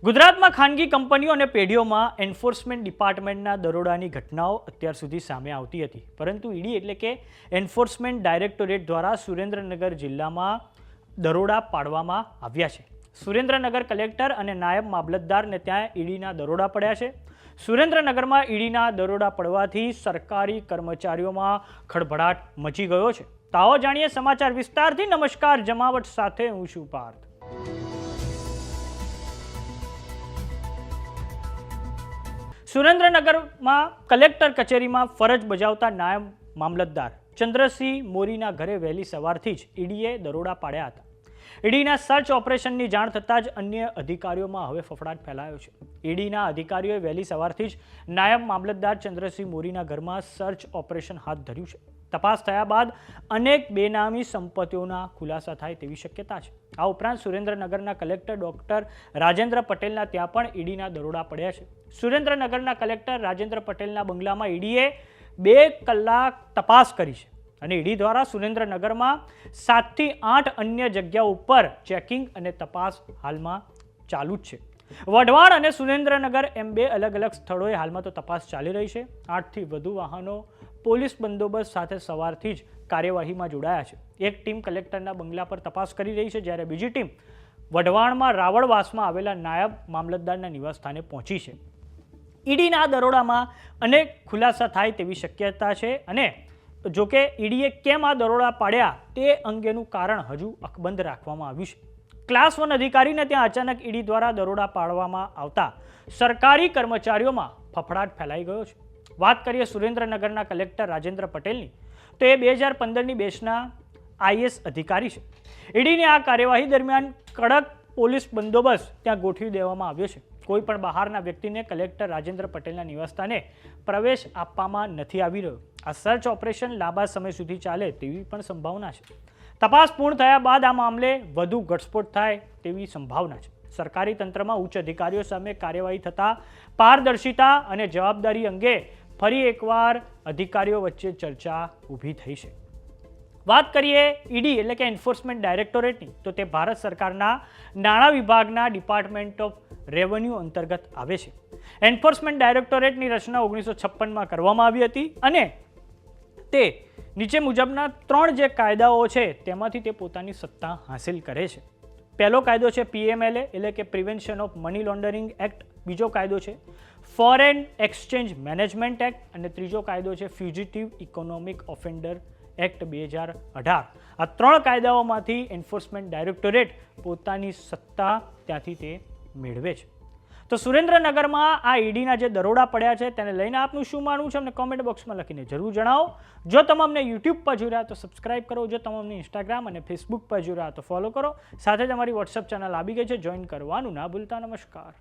ગુજરાતમાં ખાનગી કંપનીઓ અને પેઢીઓમાં એન્ફોર્સમેન્ટ ડિપાર્ટમેન્ટના દરોડાની ઘટનાઓ અત્યાર સુધી સામે આવતી હતી, પરંતુ ઈડી એટલે કે એન્ફોર્સમેન્ટ ડાયરેક્ટોરેટ દ્વારા સુરેન્દ્રનગર જિલ્લામાં દરોડા પાડવામાં આવ્યા છે. સુરેન્દ્રનગર કલેક્ટર અને નાયબ મામલતદારને ત્યાં ઈડીના દરોડા પડ્યા છે. સુરેન્દ્રનગરમાં ઈડીના દરોડા પડવાથી સરકારી કર્મચારીઓમાં ખળભળાટ મચી ગયો છે. તો આવો જાણીએ સમાચાર વિસ્તારથી. નમસ્કાર, જમાવટ સાથે હું છું પાર્થ. સુરેન્દ્રનગરમાં કલેક્ટર કચેરીમાં ફરજ બજાવતા નાયબ મામલતદાર ચંદ્રસિંહ મોરીના ઘરે વહેલી સવારથી જ ઈડીએ દરોડા પાડ્યા હતા. ઈડીના સર્ચ ઓપરેશનની જાણ થતાં જ અન્ય અધિકારીઓમાં હવે ફફડાટ ફેલાયો છે. ઈડીના અધિકારીઓએ વહેલી સવારથી જ નાયબ મામલતદાર ચંદ્રસિંહ મોરીના ઘરમાં સર્ચ ઓપરેશન હાથ ધર્યું છે. તપાસ થયા બાદ અનેક બેનામી સંપત્તિઓના ખુલાસા થાય તેવી શક્યતા છે. આ ઉપરાંત સુરેન્દ્રનગરના કલેક્ટર ડોક્ટર રાજેન્દ્ર પટેલના ત્યાં પણ ઈડીના દરોડા પડ્યા છે. સુરેન્દ્રનગરના કલેક્ટર રાજેન્દ્ર પટેલના બંગલામાં ઈડીએ 2 કલાક તપાસ કરી છે અને ઈડી દ્વારા સુરેન્દ્રનગરમાં 7 થી 8 અન્ય જગ્યાઓ ઉપર ચેકિંગ અને તપાસ હાલમાં ચાલુ જ છે. વઢવાણ અને સુરેન્દ્રનગર એમ 2 અલગ અલગ સ્થળોએ હાલમાં તો તપાસ ચાલી રહી છે. 8 થી વધુ વાહનો પોલીસ બંદોબસ્ત સાથે સવારથી જ કાર્યવાહીમાં જોડાયા છે. એક ટીમ કલેક્ટરના બંગલા પર તપાસ કરી રહી છે, જ્યારે બીજી ટીમ વઢવાણમાં રાવળવાસમાં આવેલા નાયબ મામલતદારના નિવાસસ્થાને પહોંચી છે. ઈડીના દરોડામાં અનેક ખુલાસા થાય તેવી શક્યતા છે અને જોકે ઈડીએ કેમ આ દરોડા પાડ્યા તે અંગેનું કારણ હજુ અકબંધ રાખવામાં આવ્યું છે. ક્લાસ 1 અધિકારીને ત્યાં અચાનક ઈડી દ્વારા દરોડા પાડવામાં આવતા સરકારી કર્મચારીઓમાં ફફડાટ ફેલાઈ ગયો છે. વાત કરીએ સુરેન્દ્રનગરના કલેક્ટર રાજેન્દ્ર પટેલની, તો એ 2015ની બેચના આઈએસ અધિકારી છે. ઈડીની આ કાર્યવાહી દરમિયાન કડક પોલીસ બંદોબસ્ત ત્યાં ગોઠવી દેવામાં આવ્યો છે. કોઈ પણ બહારના વ્યક્તિને કલેક્ટર રાજેન્દ્ર પટેલના નિવાસસ્થાને પ્રવેશ આપવામાં નથી આવી રહ્યો. આ સર્ચ ઓપરેશન લાંબા સમય સુધી ચાલે તેવી પણ સંભાવના છે. તપાસ પૂર્ણ થયા બાદ આ મામલે વધુ ઘટસ્ફોટ થાય તેવી સંભાવના છે. સરકારી તંત્રમાં ઉચ્ચ અધિકારીઓ સામે કાર્યવાહી થતા પારદર્શિતા અને જવાબદારી અંગે ફરી એકવાર અધિકારીઓ વચ્ચે ચર્ચા ઊભી થઈ છે. વાત કરીએ ઈડી એટલે કે એન્ફોર્સમેન્ટ ડાયરેક્ટોરેટની, તો તે ભારત સરકારના નાણાં વિભાગના ડિપાર્ટમેન્ટ ઓફ રેવન્યુ અંતર્ગત આવે છે. એન્ફોર્સમેન્ટ ડાયરેક્ટોરેટની રચના 1956માં કરવામાં આવી હતી અને તે નીચે મુજબના 3 જે કાયદાઓ છે તેમાંથી તે પોતાની સત્તા હાંસિલ કરે છે. પહેલો કાયદો છે PMLA એટલે કે prevention of money laundering act. બીજો કાયદો છે ફોરેન એક્સચેન્જ મેનેજમેન્ટ એક્ટ અને ત્રીજો કાયદો છે ફ્યુજિટિવ ઇકોનોમિક ઓફેન્ડર એક્ટ 2018. આ 3 કાયદાઓમાંથી એન્ફોર્સમેન્ટ ડાયરેક્ટોરેટ પોતાની સત્તા ત્યાંથી તે મેળવે છે. તો સુરેન્દ્રનગરમાં આ ઈડીના જે દરોડા પડ્યા છે તેને લઈને આપનું શું માનવું છે અમને કોમેન્ટ બોક્સમાં લખીને જરૂર જણાવો. જો તમે અમને યુટ્યુબ પર જોઈ રહ્યા તો સબસ્ક્રાઇબ કરો. જો તમે અમને ઇન્સ્ટાગ્રામ અને ફેસબુક પર જોઈ રહ્યા તો ફોલો કરો. સાથે જ અમારી વોટ્સએપ ચેનલ આવી ગઈ છે, જોઈન કરવાનું ના ભૂલતા. નમસ્કાર.